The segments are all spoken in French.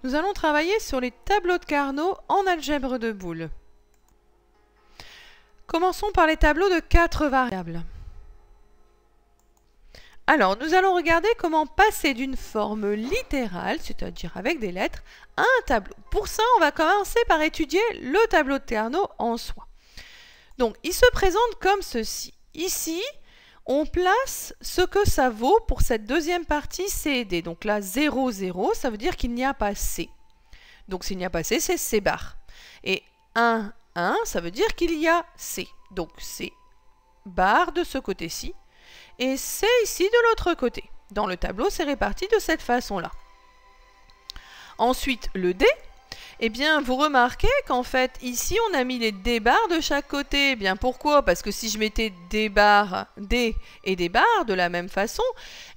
nous allons travailler sur les tableaux de Carnot en algèbre de boules. Commençons par les tableaux de 4 variables. Alors, nous allons regarder comment passer d'une forme littérale, c'est-à-dire avec des lettres, à un tableau. Pour ça, on va commencer par étudier le tableau de Carnot en soi. Donc, il se présente comme ceci. Ici, on place ce que ça vaut pour cette deuxième partie C et D. Donc là, 0, 0, ça veut dire qu'il n'y a pas C. Donc s'il n'y a pas C, c'est C bar. Et 1, 1, ça veut dire qu'il y a C. Donc C bar de ce côté-ci. Et C ici de l'autre côté. Dans le tableau, c'est réparti de cette façon-là. Ensuite, le D. Eh bien, vous remarquez qu'en fait, ici, on a mis les D bars de chaque côté. Eh bien, pourquoi? Parce que si je mettais D bars, D et D bars de la même façon,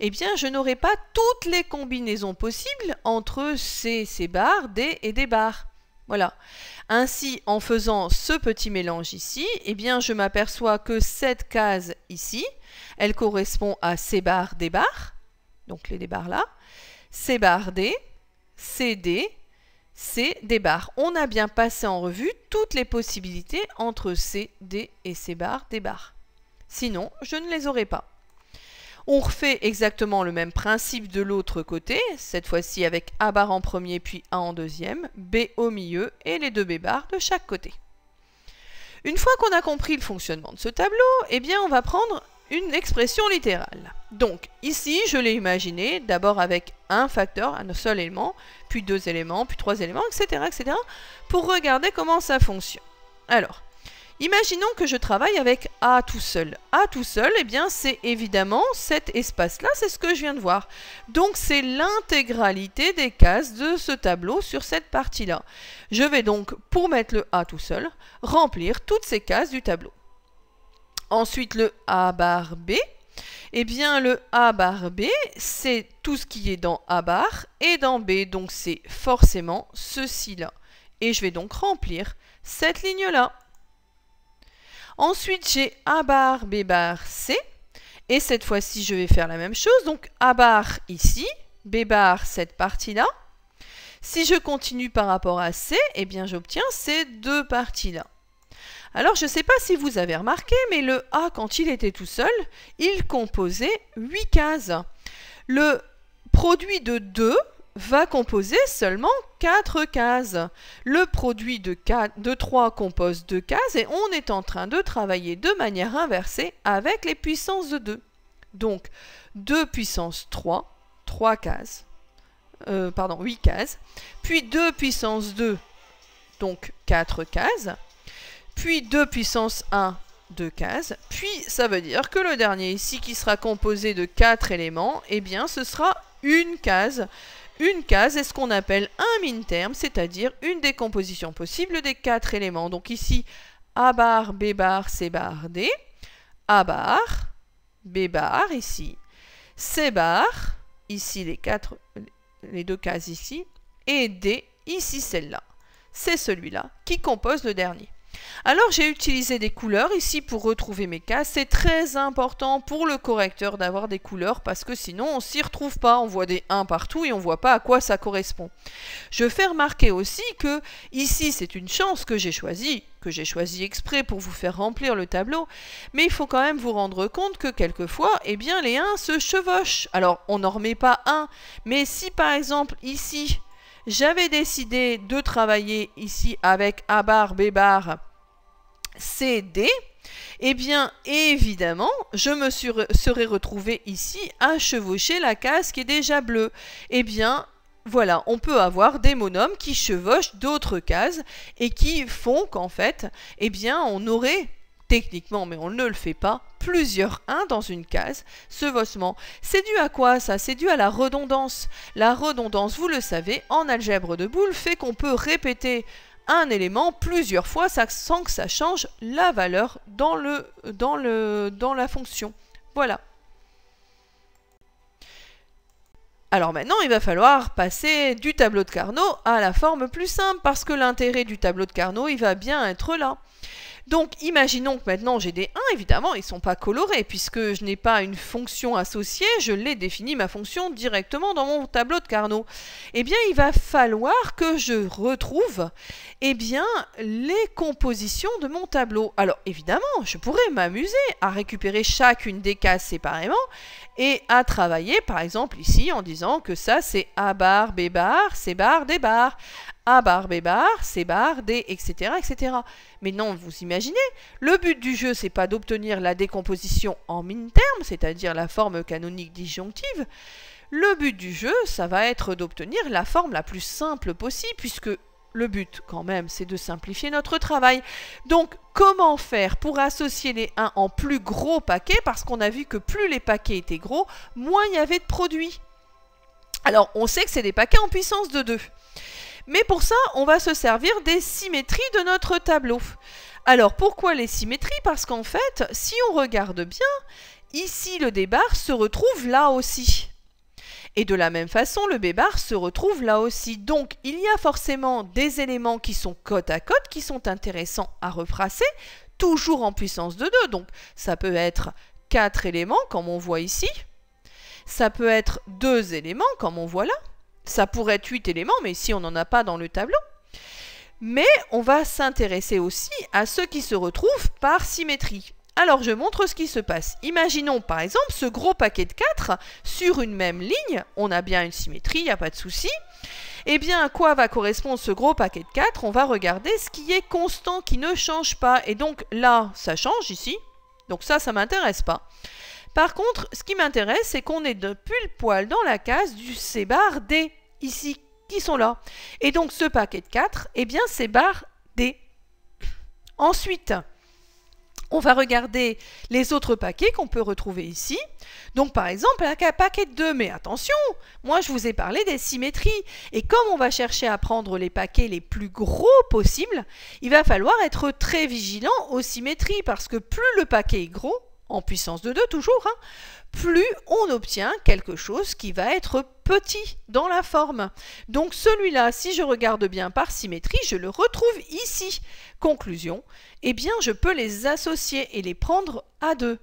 eh bien, je n'aurais pas toutes les combinaisons possibles entre C bars, D et D bars. Voilà. Ainsi, en faisant ce petit mélange ici, eh bien, je m'aperçois que cette case ici, elle correspond à C bar, D bar, donc les D bars là, C bar, D, C, D, C, D bar. On a bien passé en revue toutes les possibilités entre C, D et C bar, D bar. Sinon, je ne les aurais pas. On refait exactement le même principe de l'autre côté, cette fois-ci avec A bar en premier puis A en deuxième, B au milieu et les deux B bars de chaque côté. Une fois qu'on a compris le fonctionnement de ce tableau, eh bien on va prendre une expression littérale. Donc ici, je l'ai imaginé d'abord avec un facteur, un seul élément, puis 2 éléments, puis 3 éléments, etc., pour regarder comment ça fonctionne. Alors, imaginons que je travaille avec A tout seul. A tout seul, eh bien, c'est évidemment cet espace-là, c'est ce que je viens de voir. Donc, c'est l'intégralité des cases de ce tableau sur cette partie-là. Je vais donc, pour mettre le A tout seul, remplir toutes ces cases du tableau. Ensuite, le A bar B. Eh bien, le A bar B, c'est tout ce qui est dans A bar et dans B. Donc, c'est forcément ceci-là. Et je vais donc remplir cette ligne-là. Ensuite, j'ai A bar, B bar, C. Et cette fois-ci, je vais faire la même chose. Donc, A bar ici, B bar cette partie-là. Si je continue par rapport à C, eh bien, j'obtiens ces deux parties-là. Alors, je ne sais pas si vous avez remarqué, mais le A, quand il était tout seul, il composait 8 cases. Le produit de 2 va composer seulement 4 cases. Le produit de 3 compose 2 cases et on est en train de travailler de manière inversée avec les puissances de 2. Donc, 2 puissance 3, 8 cases, puis 2 puissance 2, donc 4 cases, puis 2 puissance 1, 2 cases, puis ça veut dire que le dernier ici qui sera composé de 4 éléments, eh bien ce sera une case. Une case est ce qu'on appelle un min-terme, c'est-à-dire une décomposition possible des 4 éléments. Donc ici, A bar, B bar, C bar, D, A bar, B bar ici, C bar, ici les 2 cases ici, et D, ici celle-là. C'est celui-là qui compose le dernier. Alors j'ai utilisé des couleurs ici pour retrouver mes cases. C'est très important pour le correcteur d'avoir des couleurs parce que sinon on s'y retrouve pas. On voit des 1 partout et on voit pas à quoi ça correspond. Je fais remarquer aussi que ici c'est une chance que j'ai choisi exprès pour vous faire remplir le tableau. Mais il faut quand même vous rendre compte que quelquefois, eh bien les 1 se chevauchent. Alors on n'en remet pas 1, mais si par exemple ici j'avais décidé de travailler ici avec A bar, B bar, C, D, eh bien, évidemment, je me serais retrouvé ici à chevaucher la case qui est déjà bleue. Eh bien, voilà, on peut avoir des monomes qui chevauchent d'autres cases et qui font qu'en fait, eh bien, on aurait techniquement, mais on ne le fait pas, plusieurs 1 dans une case, ce chevauchement. C'est dû à quoi ça? C'est dû à la redondance. La redondance, vous le savez, en algèbre de boules, fait qu'on peut répéter un élément plusieurs fois sans que ça change la valeur dans la fonction. Voilà. Alors maintenant, il va falloir passer du tableau de Carnot à la forme plus simple parce que l'intérêt du tableau de Carnot, il va bien être là. Donc, imaginons que maintenant j'ai des 1, évidemment, ils ne sont pas colorés, puisque je n'ai pas une fonction associée, je l'ai défini ma fonction directement dans mon tableau de Carnot. Eh bien, il va falloir que je retrouve les compositions de mon tableau. Alors, évidemment, je pourrais m'amuser à récupérer chacune des cases séparément et à travailler, par exemple, ici, en disant que ça, c'est A bar, B bar, C bar, D bar. A bar, B bar, C bar, D, etc., etc. Mais non, vous imaginez, le but du jeu, c'est pas d'obtenir la décomposition en min-terme, c'est-à-dire la forme canonique disjonctive. Le but du jeu, ça va être d'obtenir la forme la plus simple possible, puisque le but, quand même, c'est de simplifier notre travail. Donc, comment faire pour associer les 1 en plus gros paquets? Parce qu'on a vu que plus les paquets étaient gros, moins il y avait de produits. Alors, on sait que c'est des paquets en puissance de 2. Mais pour ça, on va se servir des symétries de notre tableau. Alors, pourquoi les symétries? Parce qu'en fait, si on regarde bien, ici, le D bar se retrouve là aussi. Et de la même façon, le B bar se retrouve là aussi. Donc, il y a forcément des éléments qui sont côte à côte, qui sont intéressants à retracer, toujours en puissance de 2. Donc, ça peut être 4 éléments, comme on voit ici. Ça peut être 2 éléments, comme on voit là. Ça pourrait être 8 éléments, mais ici, on n'en a pas dans le tableau. Mais on va s'intéresser aussi à ceux qui se retrouvent par symétrie. Alors, je montre ce qui se passe. Imaginons, par exemple, ce gros paquet de 4 sur une même ligne. On a bien une symétrie, il n'y a pas de souci. Eh bien, à quoi va correspondre ce gros paquet de 4? On va regarder ce qui est constant, qui ne change pas. Et donc, là, ça change ici. Donc ça ne m'intéresse pas. Par contre, ce qui m'intéresse, c'est qu'on est de pile poil dans la case du C bar D, ici, qui sont là. Et donc, ce paquet de 4, eh bien, C bar D. Ensuite, on va regarder les autres paquets qu'on peut retrouver ici. Donc, par exemple, un paquet de 2. Mais attention, moi, je vous ai parlé des symétries. Et comme on va chercher à prendre les paquets les plus gros possibles, il va falloir être très vigilant aux symétries. Parce que plus le paquet est gros, en puissance de 2 toujours, plus on obtient quelque chose qui va être petit dans la forme. Donc celui-là, si je regarde bien par symétrie, je le retrouve ici. Conclusion, eh bien je peux les associer et les prendre à 2.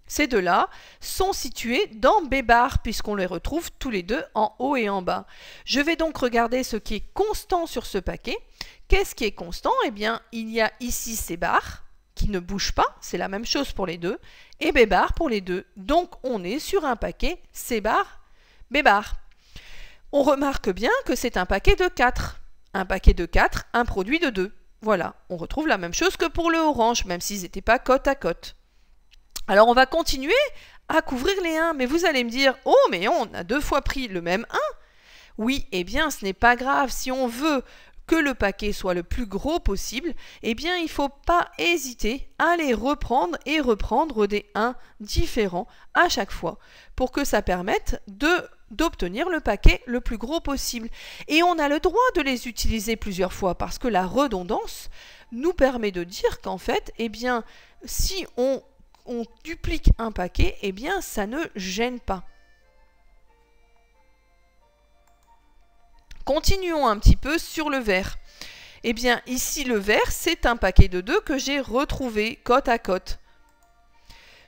Ces deux-là sont situés dans B bar, puisqu'on les retrouve tous les deux en haut et en bas. Je vais donc regarder ce qui est constant sur ce paquet. Qu'est-ce qui est constant? Eh bien, il y a ici C bar, qui ne bouge pas, c'est la même chose pour les deux, et B bar pour les deux. Donc, on est sur un paquet C bar, B bar. On remarque bien que c'est un paquet de 4. Un paquet de 4, un produit de 2. Voilà, on retrouve la même chose que pour le orange, même s'ils n'étaient pas côte à côte. Alors, on va continuer à couvrir les 1, mais vous allez me dire, oh, mais on a 2 fois pris le même 1. Oui, eh bien, ce n'est pas grave. Si on veut que le paquet soit le plus gros possible, eh bien, il ne faut pas hésiter à les reprendre et reprendre des 1 différents à chaque fois pour que ça permette d'obtenir le paquet le plus gros possible. Et on a le droit de les utiliser plusieurs fois parce que la redondance nous permet de dire qu'en fait, eh bien, si on duplique un paquet, eh bien, ça ne gêne pas. Continuons un petit peu sur le vert. Eh bien, ici, le vert, c'est un paquet de 2 que j'ai retrouvé côte à côte.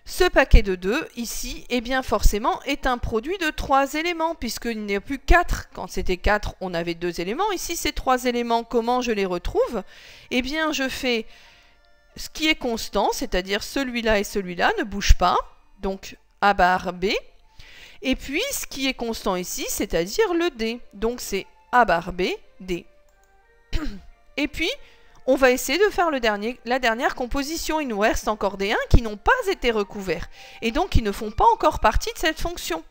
Ce paquet de 2, ici, eh bien, forcément, est un produit de 3 éléments, puisqu'il n'y a plus 4. Quand c'était 4, on avait 2 éléments. Ici, c'est 3 éléments. Comment je les retrouve? Eh bien, je fais ce qui est constant, c'est-à-dire celui-là et celui-là ne bougent pas. Donc, A bar B. Et puis, ce qui est constant ici, c'est-à-dire le D. Donc, c'est A bar B, D. Et puis, on va essayer de faire la dernière composition. Il nous reste encore des 1 qui n'ont pas été recouverts. Et donc, qui ne font pas encore partie de cette fonction.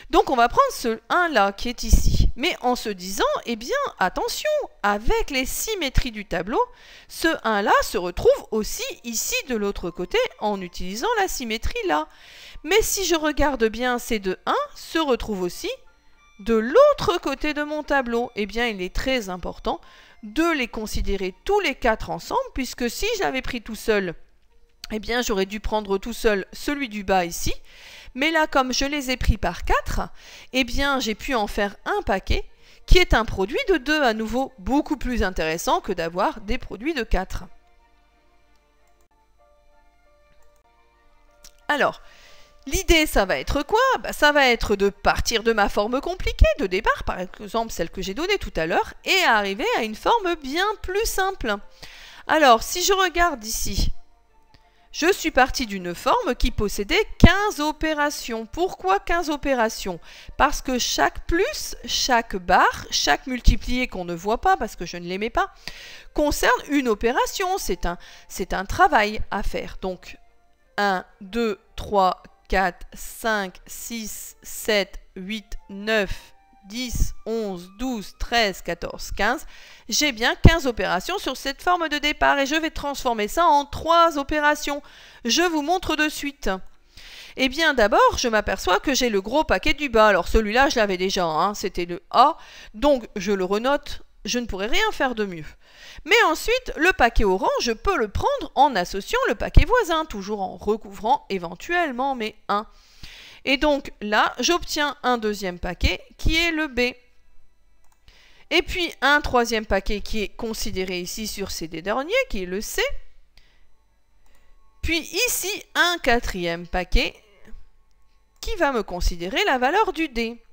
Donc, on va prendre ce 1-là qui est ici. Mais en se disant, eh bien, attention, avec les symétries du tableau, ce 1-là se retrouve aussi ici de l'autre côté en utilisant la symétrie là. Mais si je regarde bien, ces deux 1 se retrouvent aussi de l'autre côté de mon tableau. Eh bien, il est très important de les considérer tous les 4 ensemble, puisque si je l'avais pris tout seul, eh bien, j'aurais dû prendre tout seul celui du bas ici. Mais là, comme je les ai pris par 4, eh bien, j'ai pu en faire un paquet qui est un produit de 2, à nouveau beaucoup plus intéressant que d'avoir des produits de 4. Alors, l'idée, ça va être quoi? Ça va être de partir de ma forme compliquée de départ, par exemple celle que j'ai donnée tout à l'heure, et arriver à une forme bien plus simple. Alors, si je regarde ici, je suis partie d'une forme qui possédait 15 opérations. Pourquoi 15 opérations? Parce que chaque plus, chaque barre, chaque multiplié qu'on ne voit pas parce que je ne l'aimais pas, concerne une opération. C'est un travail à faire. Donc, 1, 2, 3, 4, 5, 6, 7, 8, 9, 10, 11, 12, 13, 14, 15. J'ai bien 15 opérations sur cette forme de départ et je vais transformer ça en 3 opérations. Je vous montre de suite. Eh bien, d'abord, je m'aperçois que j'ai le gros paquet du bas. Alors, celui-là, je l'avais déjà, hein, c'était le A. Donc, je le renote. Je ne pourrais rien faire de mieux. Mais ensuite, le paquet orange, je peux le prendre en associant le paquet voisin, toujours en recouvrant éventuellement mes 1. Et donc là, j'obtiens un deuxième paquet qui est le B. Et puis un troisième paquet qui est considéré ici sur ces deux derniers, qui est le C. Puis ici, un quatrième paquet qui va me considérer la valeur du D.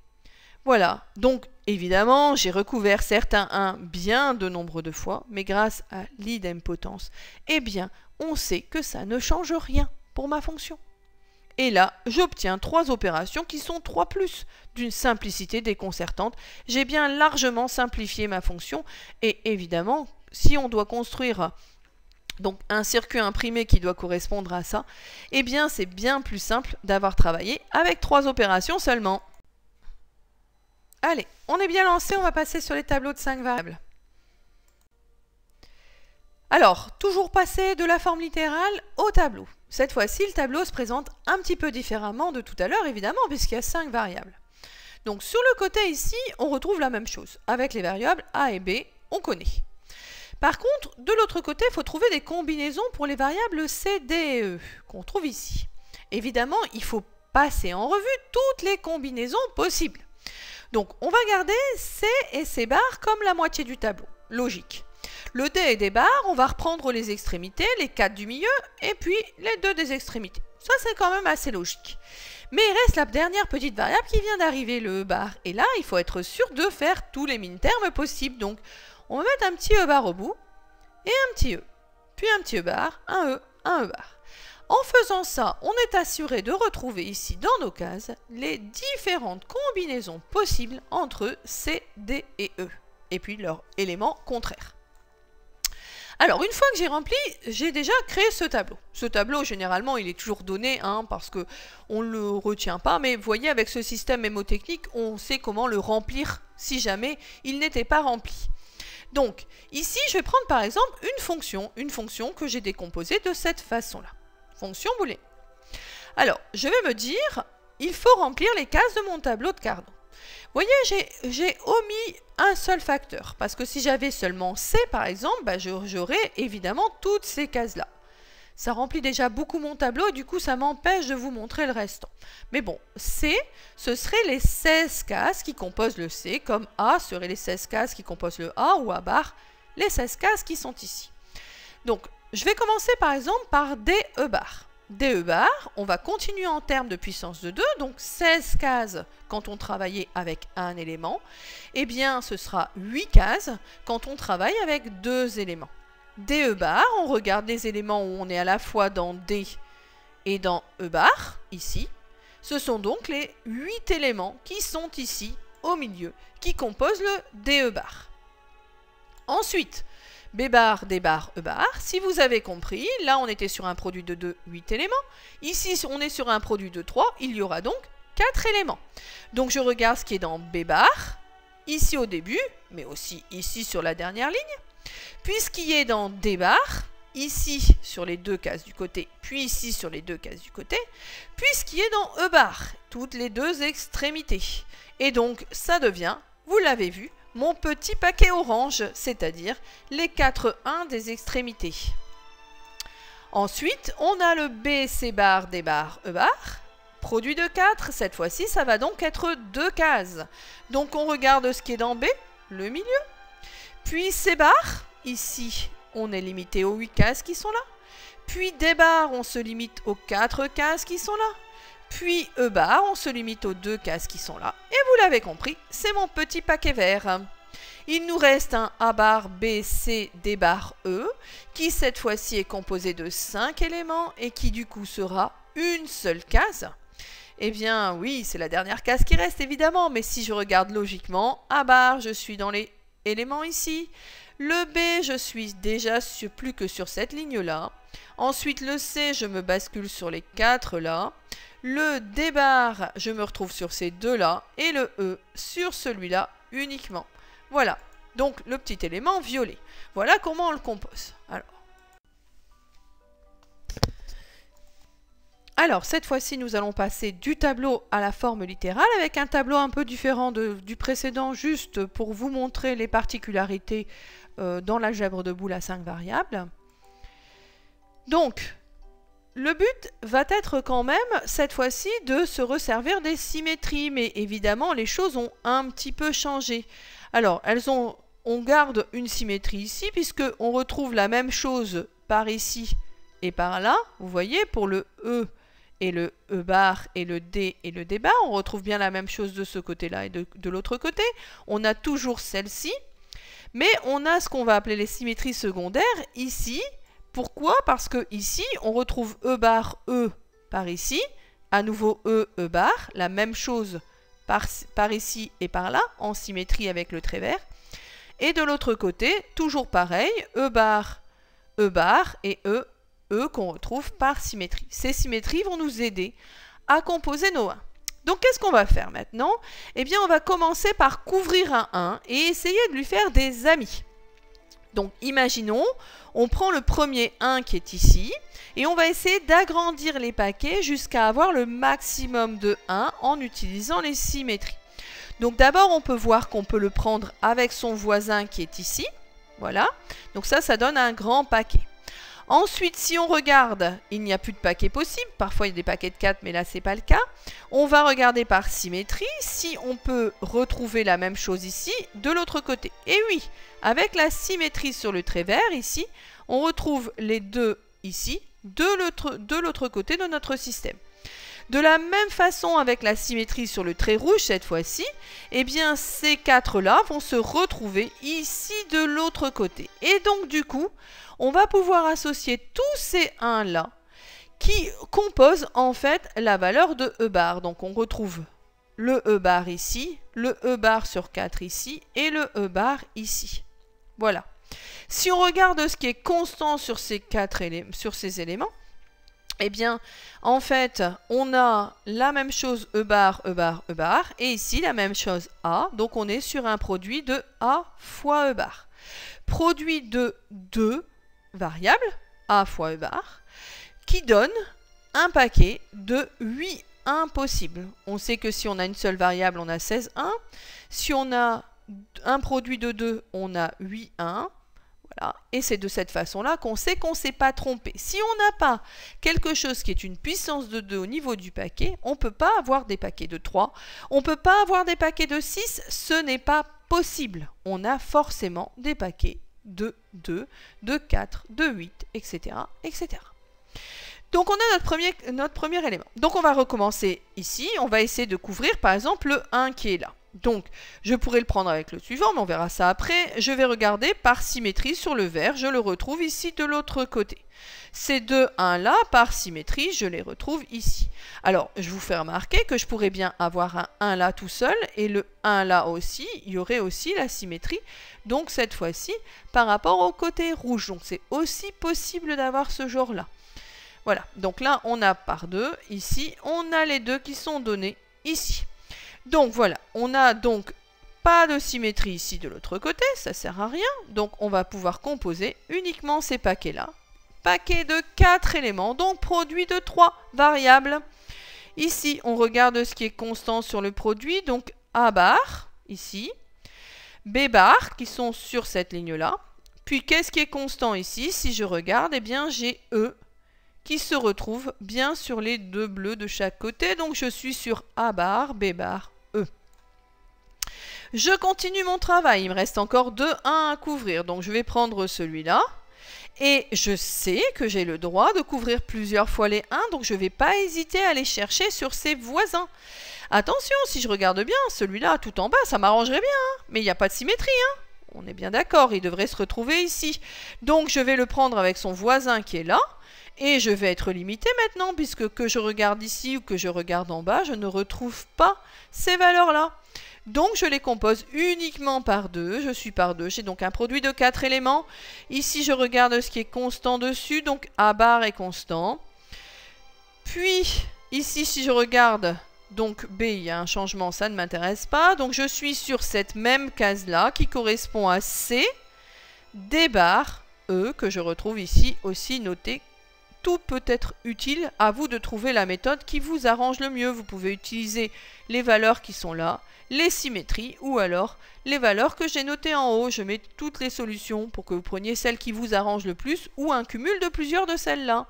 Voilà, donc évidemment, j'ai recouvert certains 1 bien de nombre de fois, mais grâce à l'idempotence, eh bien, on sait que ça ne change rien pour ma fonction. Et là, j'obtiens 3 opérations qui sont 3 plus, d'une simplicité déconcertante. J'ai bien largement simplifié ma fonction, et évidemment, si on doit construire donc un circuit imprimé qui doit correspondre à ça, eh bien, c'est bien plus simple d'avoir travaillé avec 3 opérations seulement. Allez, on est bien lancé, on va passer sur les tableaux de 5 variables. Alors, toujours passer de la forme littérale au tableau. Cette fois-ci, le tableau se présente un petit peu différemment de tout à l'heure, évidemment, puisqu'il y a 5 variables. Donc, sur le côté ici, on retrouve la même chose. Avec les variables A et B, on connaît. Par contre, de l'autre côté, il faut trouver des combinaisons pour les variables C, D et E, qu'on trouve ici. Évidemment, il faut passer en revue toutes les combinaisons possibles. Donc, on va garder C et C barres comme la moitié du tableau. Logique. Le D et D barres, on va reprendre les extrémités, les 4 du milieu, et puis les 2 des extrémités. Ça, c'est quand même assez logique. Mais il reste la dernière petite variable qui vient d'arriver, le E bar. Et là, il faut être sûr de faire tous les min-termes possibles. Donc, on va mettre un petit E bar au bout, et un petit E. Puis un petit E bar, un E bar. En faisant ça, on est assuré de retrouver ici, dans nos cases, les différentes combinaisons possibles entre C, D et E. Et puis leurs éléments contraires. Alors, une fois que j'ai rempli, j'ai déjà créé ce tableau. Ce tableau, généralement, il est toujours donné, hein, parce qu'on ne le retient pas. Mais vous voyez, avec ce système mémotechnique, on sait comment le remplir si jamais il n'était pas rempli. Donc, ici, je vais prendre par exemple une fonction que j'ai décomposée de cette façon-là. Fonction booléenne. Alors, je vais me dire, il faut remplir les cases de mon tableau de Carnot. Vous voyez, j'ai omis un seul facteur, parce que si j'avais seulement C, par exemple, j'aurais évidemment toutes ces cases-là. Ça remplit déjà beaucoup mon tableau, et du coup, ça m'empêche de vous montrer le restant. Mais bon, C, ce seraient les 16 cases qui composent le C, comme A seraient les 16 cases qui composent le A, ou A bar, les 16 cases qui sont ici. Donc, je vais commencer par exemple par DE bar. DE bar, on va continuer en termes de puissance de 2, donc 16 cases quand on travaillait avec un élément, eh bien ce sera 8 cases quand on travaille avec 2 éléments. DE bar, on regarde les éléments où on est à la fois dans D et dans E bar, ici. Ce sont donc les 8 éléments qui sont ici, au milieu, qui composent le DE bar. Ensuite, B bar, D bar, E bar. Si vous avez compris, là on était sur un produit de 2, 8 éléments. Ici on est sur un produit de 3, il y aura donc 4 éléments. Donc je regarde ce qui est dans B bar, ici au début, mais aussi ici sur la dernière ligne. Puis ce qui est dans D bar, ici sur les 2 cases du côté, puis ici sur les 2 cases du côté. Puis ce qui est dans E bar, toutes les 2 extrémités. Et donc ça devient, vous l'avez vu, mon petit paquet orange, c'est-à-dire les 4 1 des extrémités. Ensuite, on a le B, C bar, D bar, E bar. Produit de 4, cette fois-ci, ça va donc être 2 cases. Donc on regarde ce qui est dans B, le milieu. Puis C bar, ici, on est limité aux 8 cases qui sont là. Puis D bar, on se limite aux 4 cases qui sont là. Puis E bar, on se limite aux 2 cases qui sont là. Et vous l'avez compris, c'est mon petit paquet vert. Il nous reste un A bar, B, C, D bar, E, qui cette fois-ci est composé de 5 éléments et qui du coup sera une seule case. Eh bien oui, c'est la dernière case qui reste évidemment, mais si je regarde logiquement, A bar, je suis dans les éléments ici. Le B, je suis déjà plus que sur cette ligne-là. Ensuite, le C, je me bascule sur les 4 là. Le D bar, je me retrouve sur ces 2 là. Et le E sur celui-là uniquement. Voilà, donc le petit élément violet. Voilà comment on le compose. Alors cette fois-ci, nous allons passer du tableau à la forme littérale avec un tableau un peu différent du précédent, juste pour vous montrer les particularités dans l'algèbre de boules à 5 variables. Donc, le but va être quand même, cette fois-ci, de se resservir des symétries. Mais évidemment, les choses ont un petit peu changé. Alors, on garde une symétrie ici, puisqu'on retrouve la même chose par ici et par là. Vous voyez, pour le E et le E bar et le D et le D bar, on retrouve bien la même chose de ce côté-là et de l'autre côté. On a toujours celle-ci, mais on a ce qu'on va appeler les symétries secondaires ici. Pourquoi? Parce que ici, on retrouve E bar, E par ici, à nouveau E, E bar, la même chose par ici et par là, en symétrie avec le trait vert. Et de l'autre côté, toujours pareil, E bar et E, E qu'on retrouve par symétrie. Ces symétries vont nous aider à composer nos 1. Donc qu'est-ce qu'on va faire maintenant? Eh bien, on va commencer par couvrir un 1 et essayer de lui faire des amis. Donc imaginons, on prend le premier 1 qui est ici, et on va essayer d'agrandir les paquets jusqu'à avoir le maximum de 1 en utilisant les symétries. Donc d'abord, on peut voir qu'on peut le prendre avec son voisin qui est ici. Voilà. Donc ça donne un grand paquet. Ensuite, si on regarde, il n'y a plus de paquets possibles. Parfois, il y a des paquets de 4, mais là, ce n'est pas le cas. On va regarder par symétrie si on peut retrouver la même chose ici de l'autre côté. Et oui, avec la symétrie sur le trait vert ici, on retrouve les deux ici de l'autre côté de notre système. De la même façon, avec la symétrie sur le trait rouge cette fois-ci, eh bien ces 4-là vont se retrouver ici de l'autre côté. Et donc du coup, on va pouvoir associer tous ces 1-là qui composent en fait la valeur de E bar. Donc on retrouve le E bar ici, le E bar sur 4 ici et le E bar ici. Voilà. Si on regarde ce qui est constant sur ces éléments, eh bien, en fait, on a la même chose E bar, E bar, E bar, et ici la même chose A, donc on est sur un produit de A fois E bar. Produit de 2 variables, A fois E bar, qui donne un paquet de 8 1 possibles. On sait que si on a une seule variable, on a 16 1. Si on a un produit de 2, on a 8 1. Voilà. Et c'est de cette façon-là qu'on sait qu'on ne s'est pas trompé. Si on n'a pas quelque chose qui est une puissance de 2 au niveau du paquet, on ne peut pas avoir des paquets de 3, on ne peut pas avoir des paquets de 6, ce n'est pas possible. On a forcément des paquets de 2, de 4, de 8, etc. etc. Donc on a notre premier élément. Donc on va recommencer ici, on va essayer de couvrir par exemple le 1 qui est là. Donc, je pourrais le prendre avec le suivant, mais on verra ça après. Je vais regarder par symétrie sur le vert, je le retrouve ici de l'autre côté. Ces deux 1 là, par symétrie, je les retrouve ici. Alors, je vous fais remarquer que je pourrais bien avoir un 1 là tout seul, et le 1 là aussi, il y aurait aussi la symétrie, donc cette fois-ci, par rapport au côté rouge. Donc, c'est aussi possible d'avoir ce genre-là. Voilà, donc là, on a par 2, ici, on a les deux qui sont donnés ici. Donc voilà, on n'a donc pas de symétrie ici de l'autre côté, ça ne sert à rien. Donc on va pouvoir composer uniquement ces paquets-là. Paquet de 4 éléments, donc produit de 3 variables. Ici, on regarde ce qui est constant sur le produit, donc A bar, ici, B bar, qui sont sur cette ligne-là. Puis qu'est-ce qui est constant ici? Si je regarde, eh bien j'ai E, qui se retrouve bien sur les deux bleus de chaque côté. Donc je suis sur A bar, B bar, E. Je continue mon travail, il me reste encore 2 1 à couvrir. Donc je vais prendre celui-là. Et je sais que j'ai le droit de couvrir plusieurs fois les 1, donc je ne vais pas hésiter à aller chercher sur ses voisins. Attention, si je regarde bien, celui-là tout en bas, ça m'arrangerait bien, hein, mais il n'y a pas de symétrie. Hein. On est bien d'accord, il devrait se retrouver ici. Donc je vais le prendre avec son voisin qui est là, et je vais être limité maintenant, puisque que je regarde ici ou que je regarde en bas, je ne retrouve pas ces valeurs-là. Donc je les compose uniquement par 2, je suis par 2, j'ai donc un produit de 4 éléments. Ici je regarde ce qui est constant dessus, donc A bar est constant. Puis ici si je regarde, donc B, il y a un changement, ça ne m'intéresse pas. Donc je suis sur cette même case-là qui correspond à C, D bar, E, que je retrouve ici aussi noté. Tout peut être utile, à vous de trouver la méthode qui vous arrange le mieux. Vous pouvez utiliser les valeurs qui sont là, les symétries ou alors les valeurs que j'ai notées en haut. Je mets toutes les solutions pour que vous preniez celle qui vous arrange le plus ou un cumul de plusieurs de celles-là.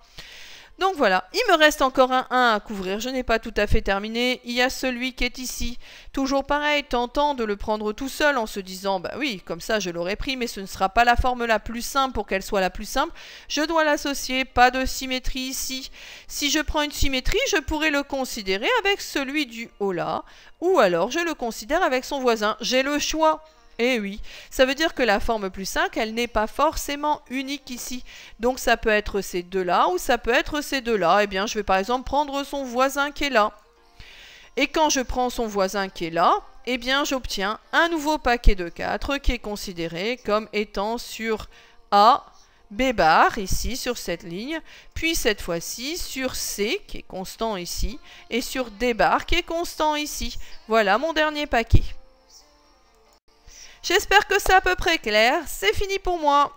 Donc voilà, il me reste encore un 1 à couvrir, je n'ai pas tout à fait terminé. Il y a celui qui est ici, toujours pareil, tentant de le prendre tout seul en se disant, bah oui, comme ça je l'aurais pris, mais ce ne sera pas la forme la plus simple pour qu'elle soit la plus simple. Je dois l'associer, pas de symétrie ici. Si je prends une symétrie, je pourrais le considérer avec celui du haut là, ou alors je le considère avec son voisin. J'ai le choix. Eh oui, ça veut dire que la forme plus 5, elle n'est pas forcément unique ici. Donc ça peut être ces deux-là ou ça peut être ces deux-là. Eh bien, je vais par exemple prendre son voisin qui est là. Et quand je prends son voisin qui est là, eh bien, j'obtiens un nouveau paquet de 4 qui est considéré comme étant sur A, B bar, ici, sur cette ligne, puis cette fois-ci sur C, qui est constant ici, et sur D bar, qui est constant ici. Voilà mon dernier paquet. J'espère que c'est à peu près clair. C'est fini pour moi.